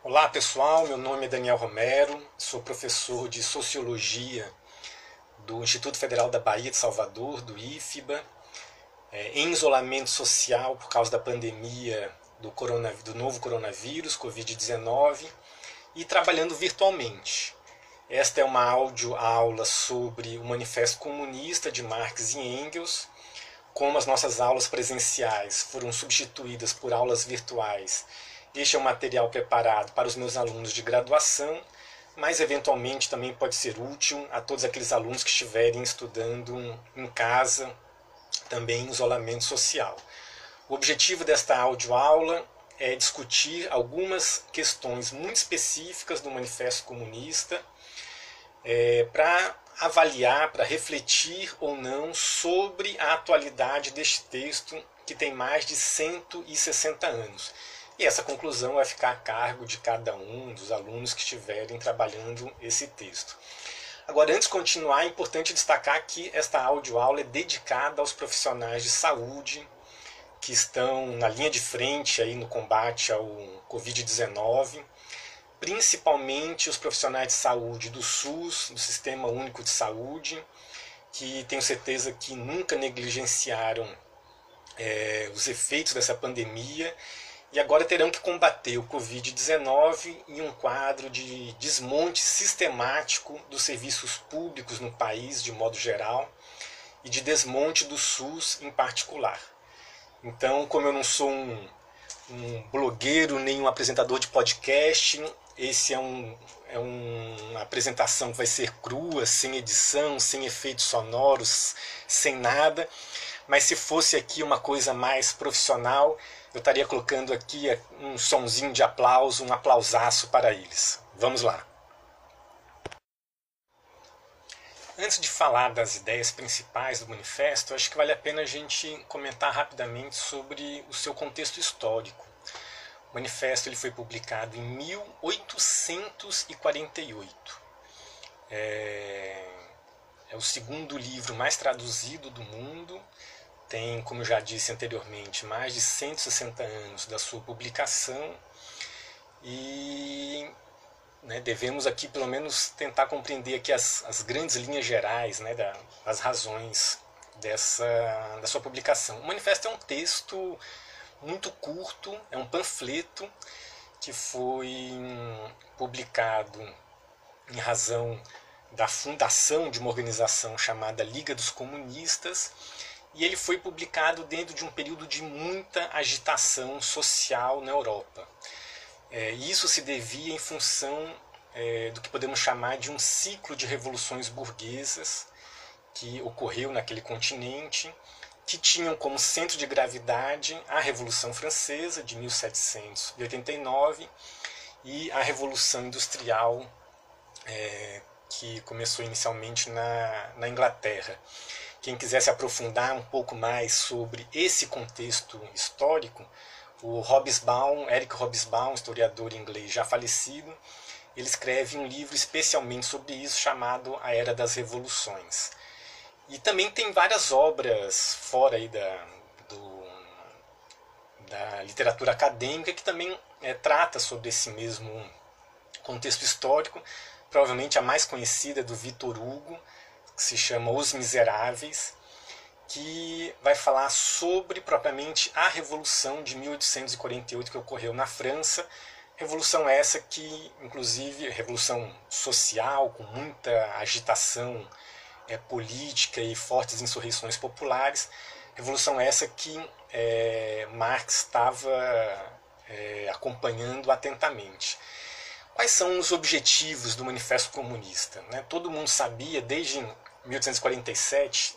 Olá pessoal, meu nome é Daniel Romero, sou professor de Sociologia do Instituto Federal da Bahia de Salvador, do IFBA, em isolamento social por causa da pandemia do novo coronavírus, Covid-19, e trabalhando virtualmente. Esta é uma aula sobre o Manifesto Comunista de Marx e Engels. Como as nossas aulas presenciais foram substituídas por aulas virtuais, este é um material preparado para os meus alunos de graduação, mas eventualmente também pode ser útil a todos aqueles alunos que estiverem estudando em casa, também em isolamento social. O objetivo desta audioaula é discutir algumas questões muito específicas do Manifesto Comunista, para avaliar, para refletir ou não sobre a atualidade deste texto que tem mais de 160 anos. E essa conclusão vai ficar a cargo de cada um dos alunos que estiverem trabalhando esse texto. Agora, antes de continuar, é importante destacar que esta audioaula é dedicada aos profissionais de saúde que estão na linha de frente aí no combate ao Covid-19, principalmente os profissionais de saúde do SUS, do Sistema Único de Saúde, que tenho certeza que nunca negligenciaram os efeitos dessa pandemia e agora terão que combater o Covid-19 em um quadro de desmonte sistemático dos serviços públicos no país de modo geral e de desmonte do SUS em particular. Então, como eu não sou um blogueiro nem um apresentador de podcast, esse é uma apresentação que vai ser crua, sem edição, sem efeitos sonoros, sem nada. Mas se fosse aqui uma coisa mais profissional, eu estaria colocando aqui um sonzinho de aplauso, um aplausaço para eles. Vamos lá. Antes de falar das ideias principais do manifesto, acho que vale a pena a gente comentar rapidamente sobre o seu contexto histórico. O manifesto ele foi publicado em 1848. É o segundo livro mais traduzido do mundo. Tem, como eu já disse anteriormente, mais de 160 anos da sua publicação. E devemos aqui pelo menos tentar compreender aqui as grandes linhas gerais, das razões da sua publicação. O manifesto é um texto muito curto, é um panfleto que foi publicado em razão da fundação de uma organização chamada Liga dos Comunistas, e ele foi publicado dentro de um período de muita agitação social na Europa. Isso se devia em função do que podemos chamar de um ciclo de revoluções burguesas que ocorreu naquele continente, que tinham como centro de gravidade a Revolução Francesa de 1789 e a Revolução Industrial que começou inicialmente na Inglaterra. Quem quiser se aprofundar um pouco mais sobre esse contexto histórico, o Eric Hobsbawm, historiador inglês já falecido, ele escreve um livro especialmente sobre isso, chamado A Era das Revoluções. E também tem várias obras fora aí da literatura acadêmica que também trata sobre esse mesmo contexto histórico. Provavelmente a mais conhecida é do Victor Hugo, que se chama Os Miseráveis, que vai falar sobre propriamente a Revolução de 1848 que ocorreu na França. Revolução essa que, inclusive, revolução social, com muita agitação política e fortes insurreições populares. Revolução essa que Marx estava acompanhando atentamente. Quais são os objetivos do Manifesto Comunista? Todo mundo sabia, desde 1847,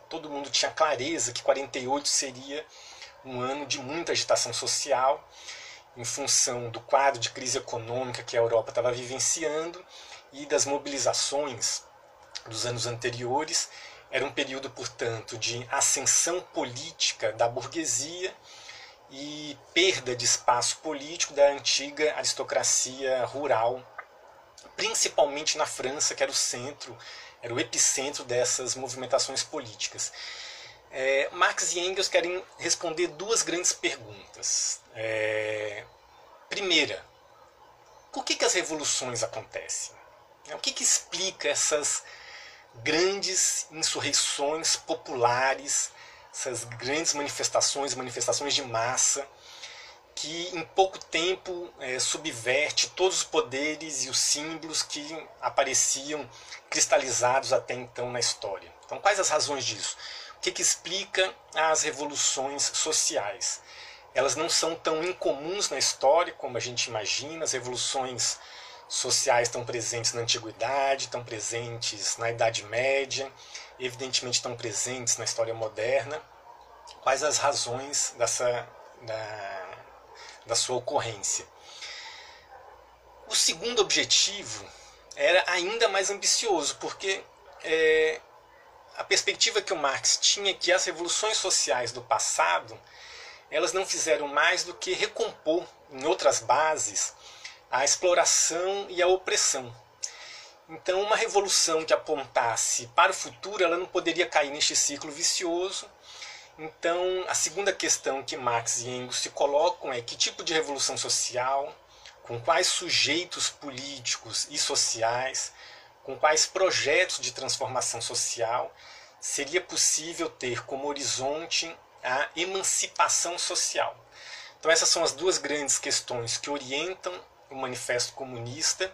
todo mundo tinha clareza que 48 seria um ano de muita agitação social, em função do quadro de crise econômica que a Europa estava vivenciando e das mobilizações dos anos anteriores. Era um período, portanto, de ascensão política da burguesia e perda de espaço político da antiga aristocracia rural, principalmente na França, que era o epicentro dessas movimentações políticas. Marx e Engels querem responder duas grandes perguntas. Primeira, por que as revoluções acontecem? O que explica essas grandes insurreições populares, essas grandes manifestações de massa, que em pouco tempo subverte todos os poderes e os símbolos que apareciam cristalizados até então na história? Então, quais as razões disso? O que explica as revoluções sociais? Elas não são tão incomuns na história como a gente imagina. As revoluções sociais estão presentes na Antiguidade, estão presentes na Idade Média, evidentemente estão presentes na história moderna. Quais as razões da sua ocorrência? O segundo objetivo era ainda mais ambicioso, porque a perspectiva que o Marx tinha é que as revoluções sociais do passado, elas não fizeram mais do que recompor em outras bases a exploração e a opressão. Então, uma revolução que apontasse para o futuro, ela não poderia cair neste ciclo vicioso. Então, a segunda questão que Marx e Engels se colocam é que tipo de revolução social, com quais sujeitos políticos e sociais, com quais projetos de transformação social seria possível ter como horizonte a emancipação social. Então, essas são as duas grandes questões que orientam o Manifesto Comunista,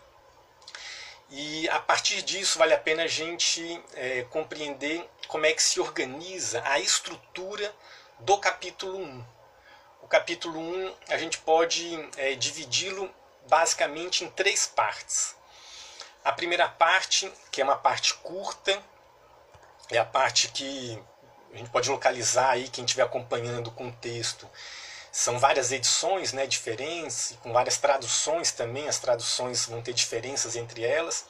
e a partir disso vale a pena a gente compreender como é que se organiza a estrutura do capítulo 1. O capítulo 1 a gente pode dividi-lo basicamente em 3 partes. A primeira parte, que é uma parte curta, é a parte que a gente pode localizar aí, quem estiver acompanhando com o texto. São várias edições diferentes, com várias traduções também. As traduções vão ter diferenças entre elas.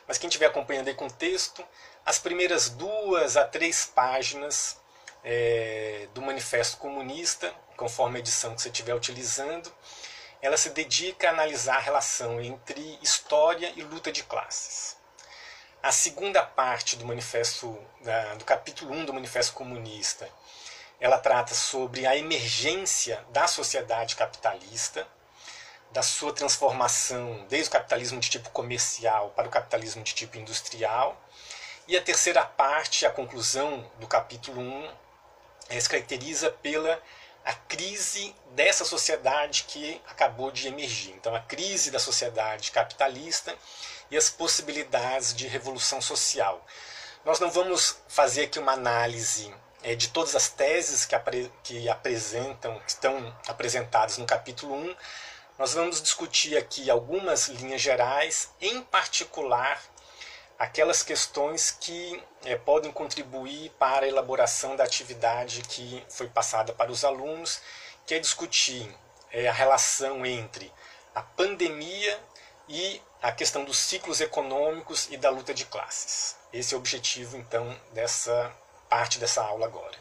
Mas quem estiver acompanhando aí com o texto, as primeiras 2 a 3 páginas do Manifesto Comunista, conforme a edição que você estiver utilizando, ela se dedica a analisar a relação entre história e luta de classes. A segunda parte do capítulo 1 do Manifesto Comunista, ela trata sobre a emergência da sociedade capitalista, da sua transformação desde o capitalismo de tipo comercial para o capitalismo de tipo industrial. E a terceira parte, a conclusão do capítulo 1, se caracteriza pela a crise dessa sociedade que acabou de emergir. Então, a crise da sociedade capitalista e as possibilidades de revolução social. Nós não vamos fazer aqui uma análise de todas as teses que estão apresentadas no capítulo 1. Nós vamos discutir aqui algumas linhas gerais, em particular aquelas questões que podem contribuir para a elaboração da atividade que foi passada para os alunos, que é discutir a relação entre a pandemia e a questão dos ciclos econômicos e da luta de classes. Esse é o objetivo, então, dessa parte dessa aula agora.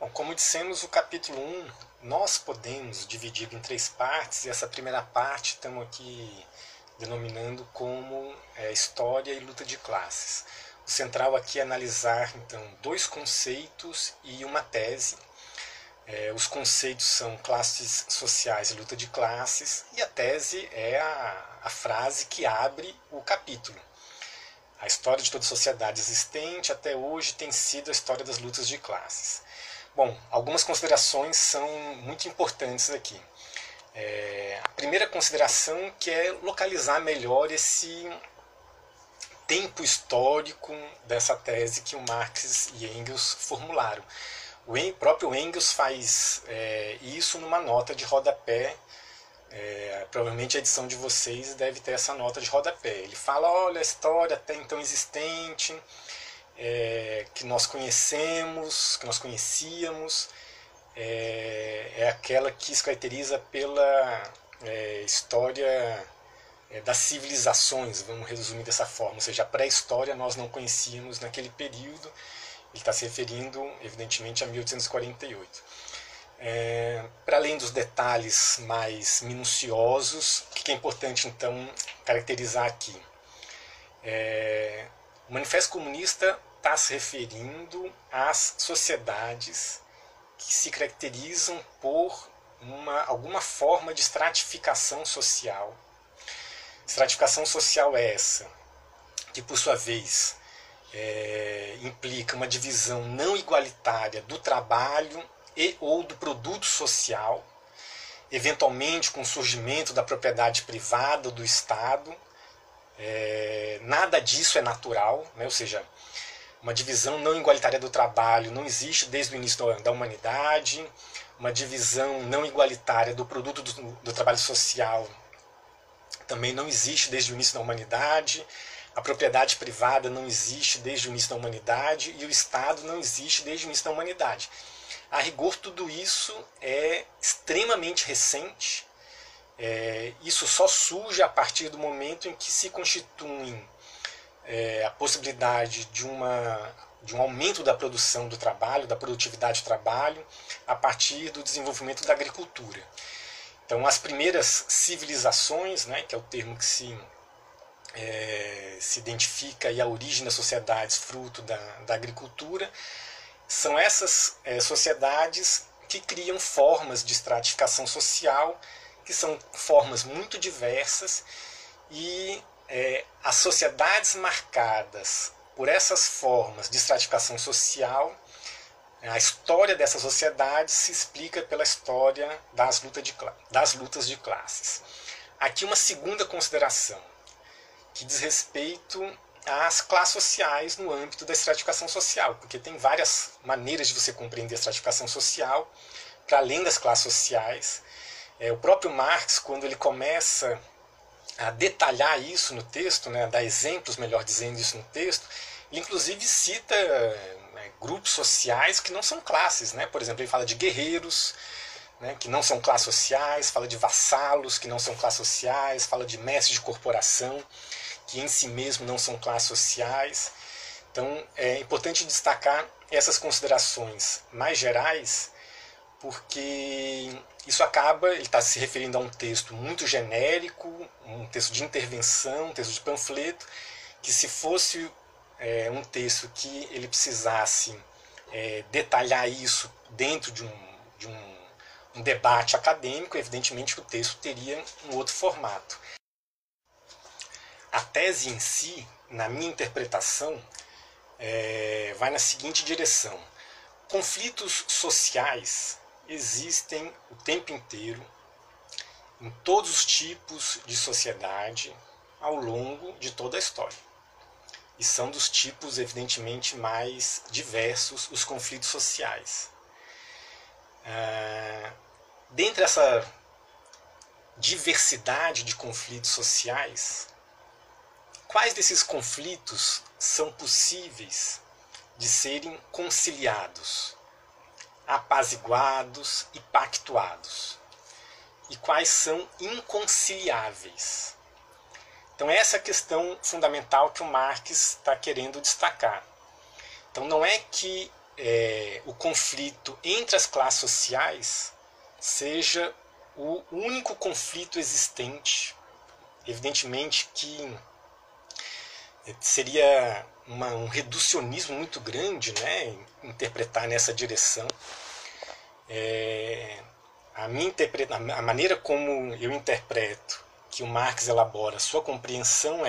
Bom, como dissemos, o capítulo 1 nós podemos dividir em 3 partes, e essa primeira parte estamos aqui denominando como história e luta de classes. O central aqui é analisar, então, 2 conceitos e uma tese. Os conceitos são classes sociais e luta de classes, e a tese é a frase que abre o capítulo. A história de toda a sociedade existente até hoje tem sido a história das lutas de classes. Bom, algumas considerações são muito importantes aqui. A primeira consideração que é localizar melhor esse tempo histórico dessa tese que o Marx e Engels formularam. O próprio Engels faz isso numa nota de rodapé. Provavelmente a edição de vocês deve ter essa nota de rodapé. Ele fala, olha, a história até então existente, que nós conhecemos, que nós conhecíamos, é aquela que se caracteriza pela história das civilizações, vamos resumir dessa forma, ou seja, a pré-história nós não conhecíamos naquele período. Ele está se referindo, evidentemente, a 1848. Para além dos detalhes mais minuciosos, o que é importante, então, caracterizar aqui? O Manifesto Comunista está se referindo às sociedades que se caracterizam por alguma forma de estratificação social. Estratificação social é essa, que por sua vez implica uma divisão não igualitária do trabalho e ou do produto social, eventualmente com o surgimento da propriedade privada ou do Estado. Nada disso é natural, né? Ou seja, uma divisão não igualitária do trabalho não existe desde o início da humanidade, uma divisão não igualitária do produto do trabalho social também não existe desde o início da humanidade, a propriedade privada não existe desde o início da humanidade e o Estado não existe desde o início da humanidade. A rigor, tudo isso é extremamente recente. Isso só surge a partir do momento em que se constituem a possibilidade de um aumento da produção do trabalho, da produtividade do trabalho, a partir do desenvolvimento da agricultura. Então, as primeiras civilizações, né, que é o termo que se identifica aí a origem das sociedades fruto da agricultura, são essas sociedades que criam formas de estratificação social, que são formas muito diversas, e as sociedades marcadas por essas formas de estratificação social, a história dessas sociedades se explica pela história das lutas de classes. Aqui uma segunda consideração, que diz respeito às classes sociais no âmbito da estratificação social, porque tem várias maneiras de você compreender a estratificação social, para além das classes sociais. O próprio Marx, quando ele começa a detalhar isso no texto, né, a dar exemplos, melhor dizendo, isso no texto, ele inclusive cita grupos sociais que não são classes, né? Por exemplo, ele fala de guerreiros, né, que não são classes sociais, fala de vassalos, que não são classes sociais, fala de mestres de corporação, que em si mesmo não são classes sociais. Então é importante destacar essas considerações mais gerais, porque isso ele está se referindo a um texto muito genérico, um texto de intervenção, um texto de panfleto, que se fosse um texto que ele precisasse detalhar isso dentro de um debate acadêmico, evidentemente que o texto teria um outro formato. A tese em si, na minha interpretação, vai na seguinte direção. Conflitos sociais existem o tempo inteiro, em todos os tipos de sociedade, ao longo de toda a história. E são dos tipos, evidentemente, mais diversos os conflitos sociais. Dentre essa diversidade de conflitos sociais, quais desses conflitos são possíveis de serem conciliados, apaziguados e pactuados? E quais são inconciliáveis? Então essa é a questão fundamental que o Marx está querendo destacar. Então não é que o conflito entre as classes sociais seja o único conflito existente. Evidentemente que seria um reducionismo muito grande, né, interpretar nessa direção. A maneira como eu interpreto que o Marx elabora sua compreensão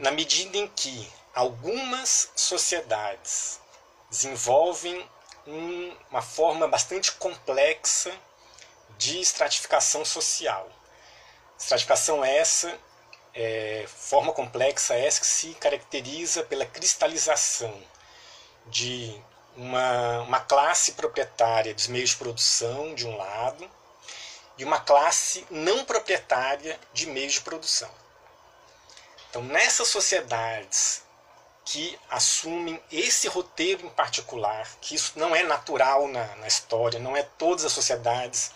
na medida em que algumas sociedades desenvolvem uma forma bastante complexa de estratificação social. Estratificação essa, forma complexa essa que se caracteriza pela cristalização de uma classe proprietária dos meios de produção, de um lado, e uma classe não proprietária de meios de produção. Então, nessas sociedades que assumem esse roteiro em particular, que isso não é natural na história, não é todas as sociedades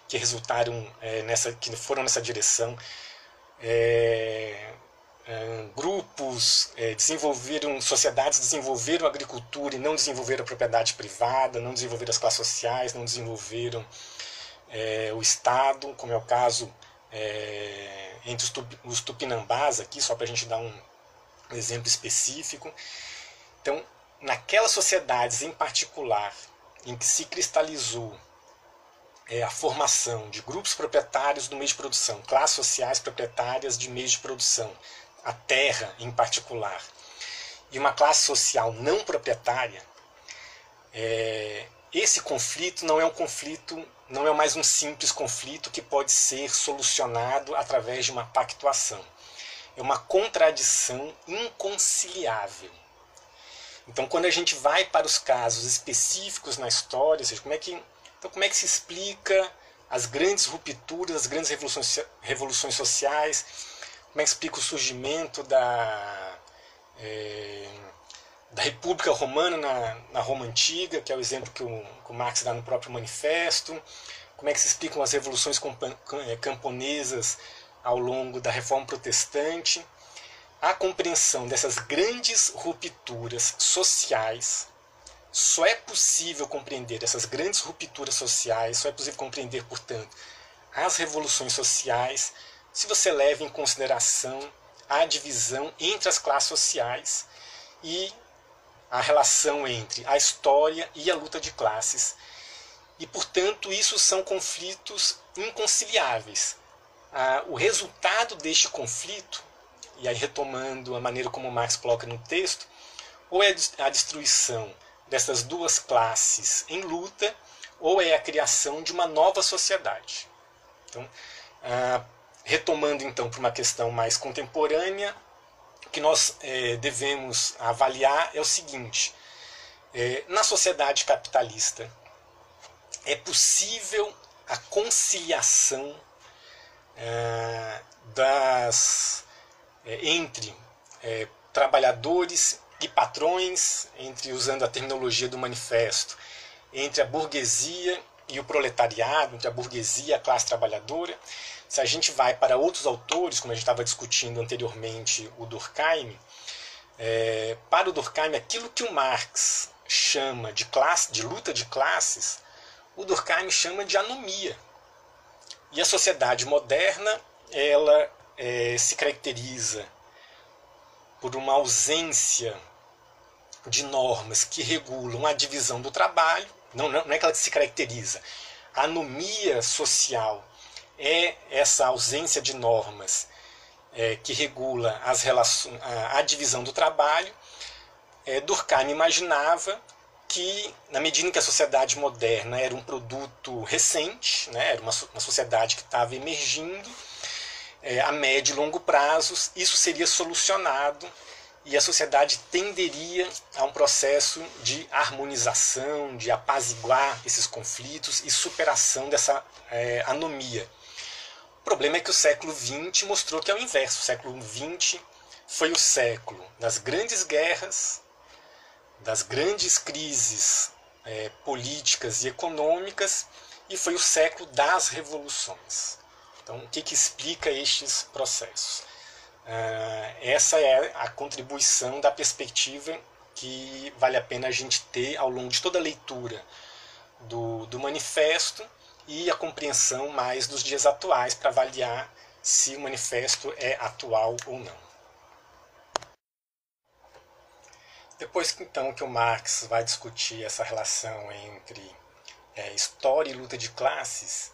que resultaram que foram nessa direção, grupos sociedades desenvolveram a agricultura e não desenvolveram a propriedade privada, não desenvolveram as classes sociais, não desenvolveram o Estado, como é o caso entre os tupinambás aqui, só para a gente dar um exemplo específico. Então, naquelas sociedades em particular em que se cristalizou a formação de grupos proprietários do meio de produção, classes sociais proprietárias de meios de produção, a terra em particular, e uma classe social não proprietária, esse conflito não é um conflito, não é mais um simples conflito que pode ser solucionado através de uma pactuação. É uma contradição inconciliável. Então, quando a gente vai para os casos específicos na história, ou seja, como é que se explica as grandes rupturas, as grandes revoluções sociais, como é que se explica o surgimento da República Romana na Roma Antiga, que é o exemplo que o Marx dá no próprio Manifesto, como é que se explicam as revoluções camponesas ao longo da Reforma Protestante. A compreensão dessas grandes rupturas sociais, só é possível compreender essas grandes rupturas sociais, só é possível compreender, portanto, as revoluções sociais, se você leva em consideração a divisão entre as classes sociais e a relação entre a história e a luta de classes. E, portanto, isso são conflitos inconciliáveis. O resultado deste conflito, e aí retomando a maneira como Marx coloca no texto, ou é a destruição dessas duas classes em luta, ou é a criação de uma nova sociedade. Então, retomando então para uma questão mais contemporânea, o que nós devemos avaliar é o seguinte: na sociedade capitalista é possível a conciliação entre trabalhadores e patrões, usando a terminologia do Manifesto, entre a burguesia e o proletariado, entre a burguesia e a classe trabalhadora. Se a gente vai para outros autores, como a gente estava discutindo anteriormente, o Durkheim, para o Durkheim, aquilo que o Marx chama de luta de classes, o Durkheim chama de anomia. E a sociedade moderna, ela se caracteriza por uma ausência de normas que regulam a divisão do trabalho. Não é que ela se caracteriza. A anomia social é essa ausência de normas que regula a divisão do trabalho. Durkheim imaginava que, na medida em que a sociedade moderna era um produto recente, né, era uma sociedade que estava emergindo, a médio e longo prazos, isso seria solucionado e a sociedade tenderia a um processo de harmonização, de apaziguar esses conflitos e superação dessa anomia. O problema é que o século XX mostrou que é o inverso. O século XX foi o século das grandes guerras, das grandes crises políticas e econômicas, e foi o século das revoluções. Então, o que explica estes processos? Essa é a contribuição da perspectiva que vale a pena a gente ter ao longo de toda a leitura do Manifesto e a compreensão mais dos dias atuais para avaliar se o Manifesto é atual ou não. Depois então que o Marx vai discutir essa relação entre história e luta de classes,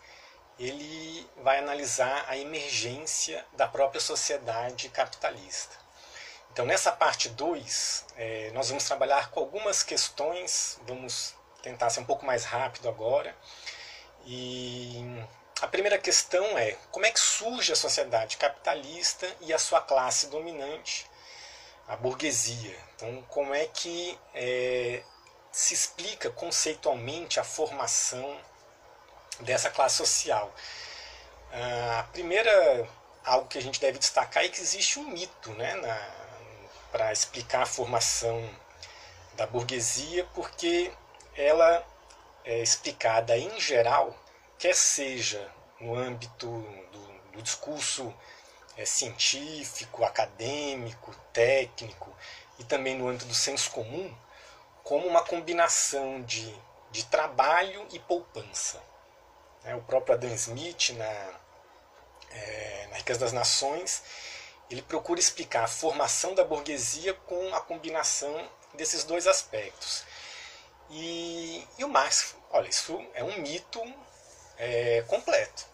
ele vai analisar a emergência da própria sociedade capitalista. Então, nessa parte 2, nós vamos trabalhar com algumas questões, vamos tentar ser um pouco mais rápido agora. E a primeira questão é: como é que surge a sociedade capitalista e a sua classe dominante, a burguesia? Então, como é que se explica conceitualmente a formação dessa classe social? A primeira, algo que a gente deve destacar, é que existe um mito, né, para explicar a formação da burguesia, porque ela é explicada em geral, quer seja no âmbito do discurso científico, acadêmico, técnico, e também no âmbito do senso comum, como uma combinação de trabalho e poupança. O próprio Adam Smith, na Riqueza das Nações, ele procura explicar a formação da burguesia com a combinação desses dois aspectos. E o Marx, olha, isso é um mito completo.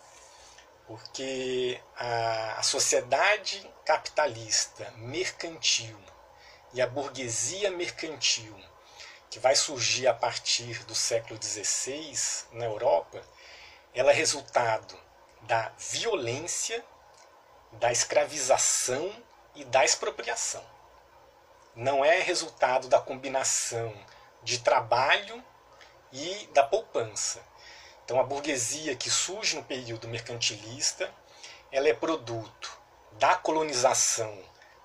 Porque a sociedade capitalista mercantil e a burguesia mercantil, que vai surgir a partir do século XVI na Europa, ela é resultado da violência, da escravização e da expropriação. Não é resultado da combinação de trabalho e da poupança. Então a burguesia que surge no período mercantilista, ela é produto da colonização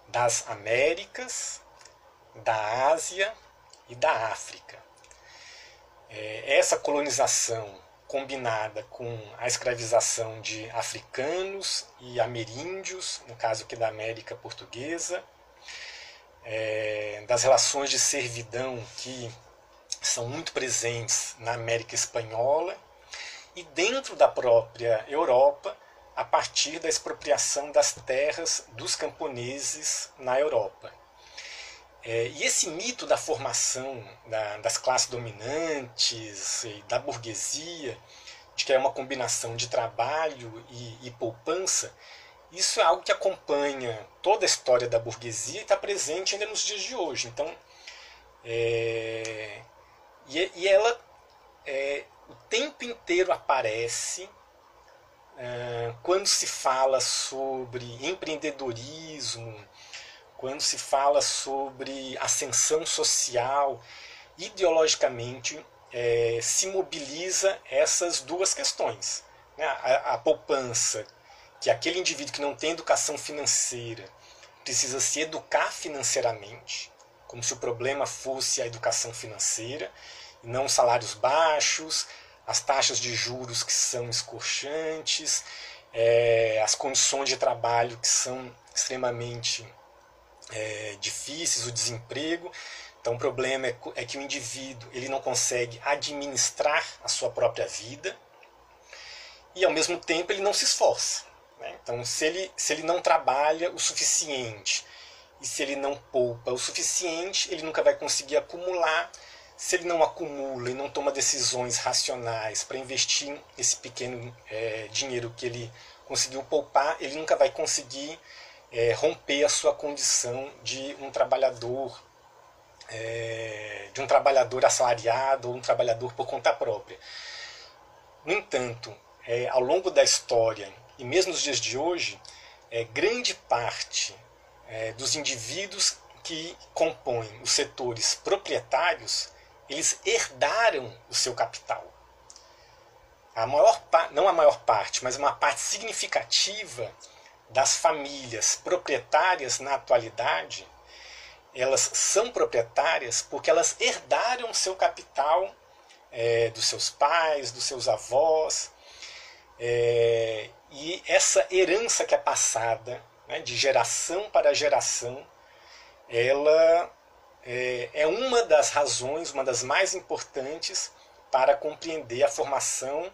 das Américas, da Ásia e da África. Essa colonização combinada com a escravização de africanos e ameríndios, no caso aqui da América Portuguesa, das relações de servidão que são muito presentes na América Espanhola e dentro da própria Europa, a partir da expropriação das terras dos camponeses na Europa. E esse mito da formação das classes dominantes e da burguesia, de que é uma combinação de trabalho e poupança, isso é algo que acompanha toda a história da burguesia e está presente ainda nos dias de hoje. Então, ela o tempo inteiro aparece quando se fala sobre empreendedorismo, quando se fala sobre ascensão social. Ideologicamente se mobiliza essas duas questões. A poupança, que aquele indivíduo que não tem educação financeira precisa se educar financeiramente, como se o problema fosse a educação financeira, e não salários baixos, as taxas de juros que são escorchantes, as condições de trabalho que são extremamente difíceis, o desemprego. Então o problema é que o indivíduo ele não consegue administrar a sua própria vida e ao mesmo tempo ele não se esforça. Então se ele não trabalha o suficiente e se ele não poupa o suficiente, ele nunca vai conseguir acumular. Se ele não acumula e não toma decisões racionais para investir esse pequeno dinheiro que ele conseguiu poupar, ele nunca vai conseguir romper a sua condição de um trabalhador assalariado ou um trabalhador por conta própria. No entanto, ao longo da história e mesmo nos dias de hoje, grande parte dos indivíduos que compõem os setores proprietários, eles herdaram o seu capital. Não a maior parte, mas uma parte significativa das famílias proprietárias na atualidade, elas são proprietárias porque elas herdaram o seu capital dos seus pais, dos seus avós. E essa herança que é passada, de geração para geração, ela é uma das razões, uma das mais importantes para compreender a formação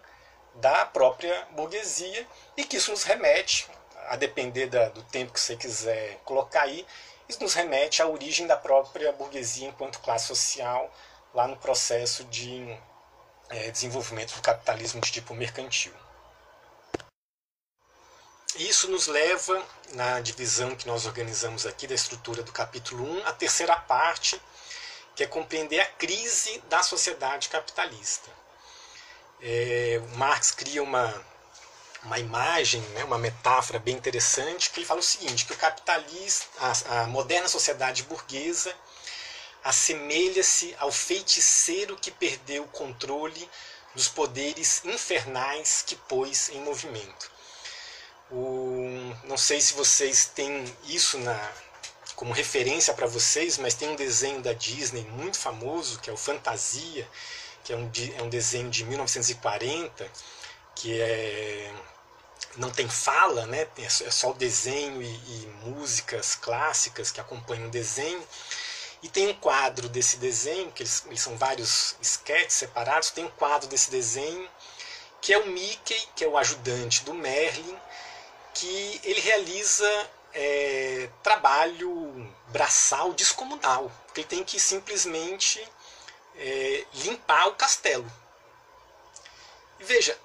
da própria burguesia, e que isso nos remete, a depender do tempo que você quiser colocar aí, isso nos remete à origem da própria burguesia enquanto classe social, lá no processo de desenvolvimento do capitalismo de tipo mercantil. Isso nos leva, na divisão que nós organizamos aqui da estrutura do capítulo 1, à terceira parte, que é compreender a crise da sociedade capitalista. Marx cria uma imagem, uma metáfora bem interessante, que ele fala o seguinte, que o capitalista, a moderna sociedade burguesa assemelha-se ao feiticeiro que perdeu o controle dos poderes infernais que pôs em movimento. Não sei se vocês têm isso como referência para vocês, mas tem um desenho da Disney muito famoso, que é o Fantasia, que é um desenho de 1940, que não tem fala, é só o desenho e músicas clássicas que acompanham o desenho. E tem um quadro desse desenho, que eles são vários sketches separados, tem um quadro desse desenho, que é o Mickey, que é o ajudante do Merlin, que ele realiza trabalho braçal descomunal, porque ele tem que simplesmente limpar o castelo. E veja,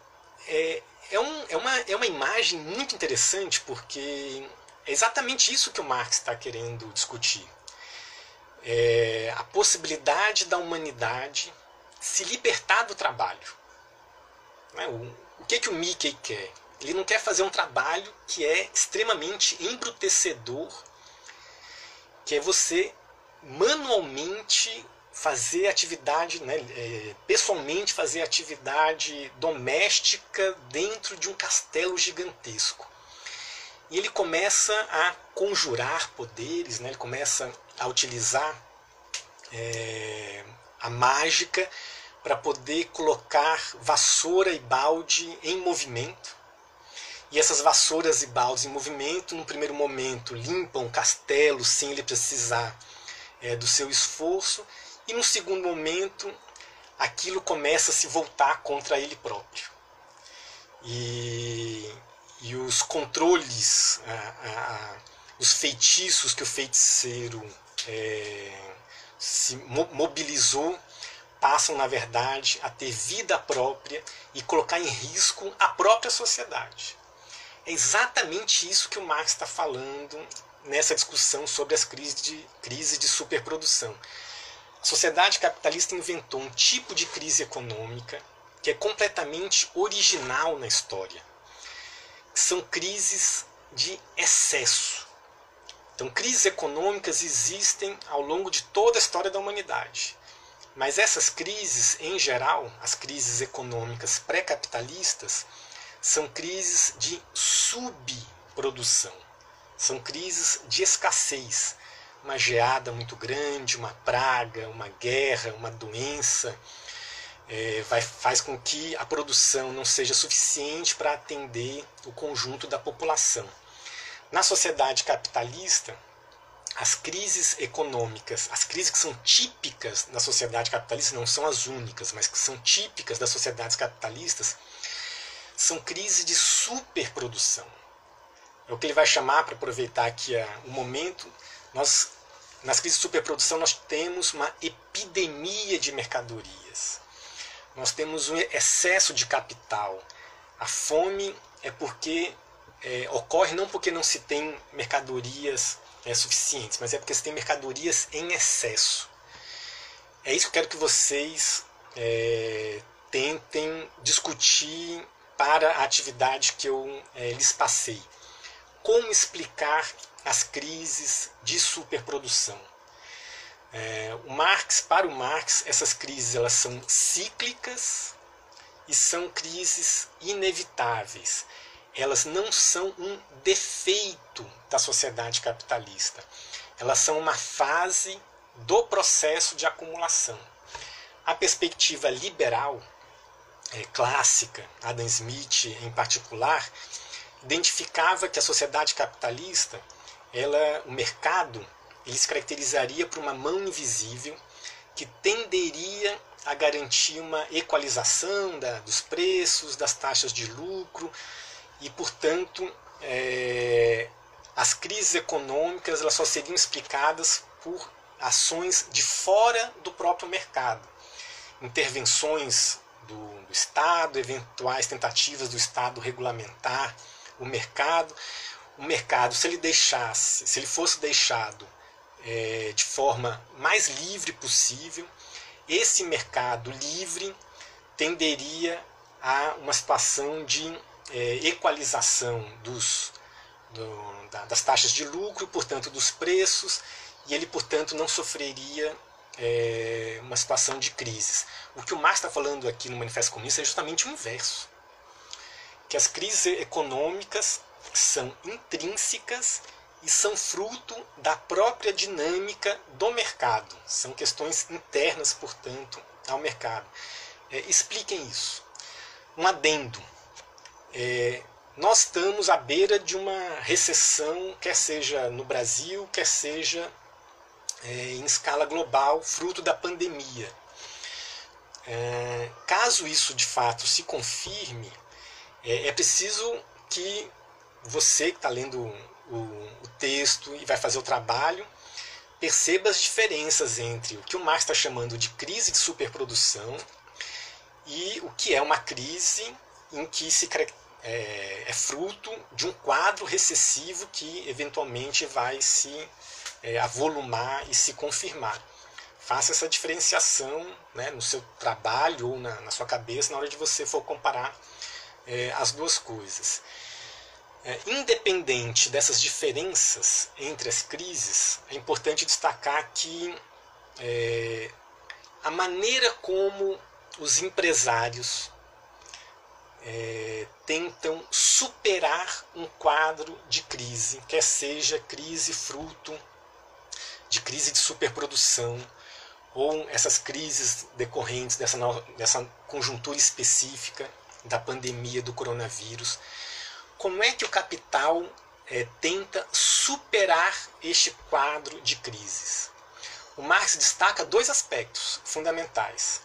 é uma imagem muito interessante, porque é exatamente isso que o Marx está querendo discutir. A possibilidade da humanidade se libertar do trabalho. O que o Mickey quer? Ele não quer fazer um trabalho que é extremamente embrutecedor, que é você manualmente fazer atividade, pessoalmente fazer atividade doméstica dentro de um castelo gigantesco. E ele começa a conjurar poderes, ele começa a utilizar a mágica para poder colocar vassoura e balde em movimento. E essas vassouras e baldes em movimento, no primeiro momento, limpam o castelo sem ele precisar do seu esforço. E no segundo momento, aquilo começa a se voltar contra ele próprio. E os controles, os feitiços que o feiticeiro se mobilizou, passam, na verdade, a ter vida própria e colocar em risco a própria sociedade. É exatamente isso que o Marx está falando nessa discussão sobre as crises de superprodução. A sociedade capitalista inventou um tipo de crise econômica que é completamente original na história. São crises de excesso. Então, crises econômicas existem ao longo de toda a história da humanidade. Mas essas crises, em geral, as crises econômicas pré-capitalistas, são crises de subprodução. São crises de escassez. Uma geada muito grande, uma praga, uma guerra, uma doença, faz com que a produção não seja suficiente para atender o conjunto da população. Na sociedade capitalista, as crises econômicas, as crises que são típicas da sociedade capitalista, não são as únicas, mas que são típicas das sociedades capitalistas, são crises de superprodução. É o que ele vai chamar, para aproveitar aqui o momento, nas crises de superprodução nós temos uma epidemia de mercadorias. Nós temos um excesso de capital. A fome é porque ocorre não porque não se tem mercadorias suficientes, mas é porque se tem mercadorias em excesso. É isso que eu quero que vocês tentem discutir para a atividade que eu lhes passei. Como explicar as crises de superprodução? Para o Marx, essas crises elas são cíclicas e são crises inevitáveis. Elas não são um defeito da sociedade capitalista. Elas são uma fase do processo de acumulação. A perspectiva liberal, clássica, Adam Smith em particular, identificava que a sociedade capitalista, o mercado, ele se caracterizaria por uma mão invisível que tenderia a garantir uma equalização dos preços, das taxas de lucro e, portanto, as crises econômicas elas só seriam explicadas por ações de fora do próprio mercado, intervenções do Estado, eventuais tentativas do Estado regulamentar o mercado. O mercado, se ele fosse deixado de forma mais livre possível, esse mercado livre tenderia a uma situação de equalização das taxas de lucro, portanto dos preços, e ele, portanto, não sofreria uma situação de crises. O que o Marx está falando aqui no Manifesto Comunista é justamente o inverso, que as crises econômicas são intrínsecas e são fruto da própria dinâmica do mercado. São questões internas, portanto, ao mercado. Expliquem isso. Um adendo. Nós estamos à beira de uma recessão, quer seja no Brasil, quer seja em escala global, fruto da pandemia. Caso isso de fato se confirme, é preciso que você que está lendo o texto e vai fazer o trabalho perceba as diferenças entre o que o Marx está chamando de crise de superprodução e o que é uma crise em que é fruto de um quadro recessivo que eventualmente vai se avolumar e se confirmar. Faça essa diferenciação, né, no seu trabalho ou na sua cabeça na hora de você for comparar as duas coisas. Independente dessas diferenças entre as crises, é importante destacar que a maneira como os empresários tentam superar um quadro de crise, quer seja crise fruto de crise de superprodução, ou essas crises decorrentes dessa conjuntura específica da pandemia do coronavírus, como é que o capital tenta superar este quadro de crises? O Marx destaca dois aspectos fundamentais.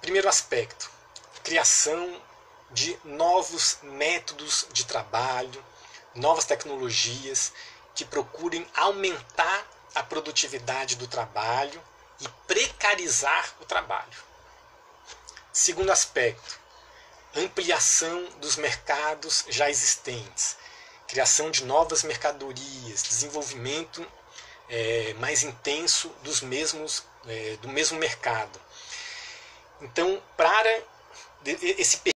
Primeiro aspecto, criação de novos métodos de trabalho, novas tecnologias que procurem aumentar a produtividade do trabalho e precarizar o trabalho. Segundo aspecto, ampliação dos mercados já existentes, criação de novas mercadorias, desenvolvimento mais intenso do mesmo mercado. Então, para esse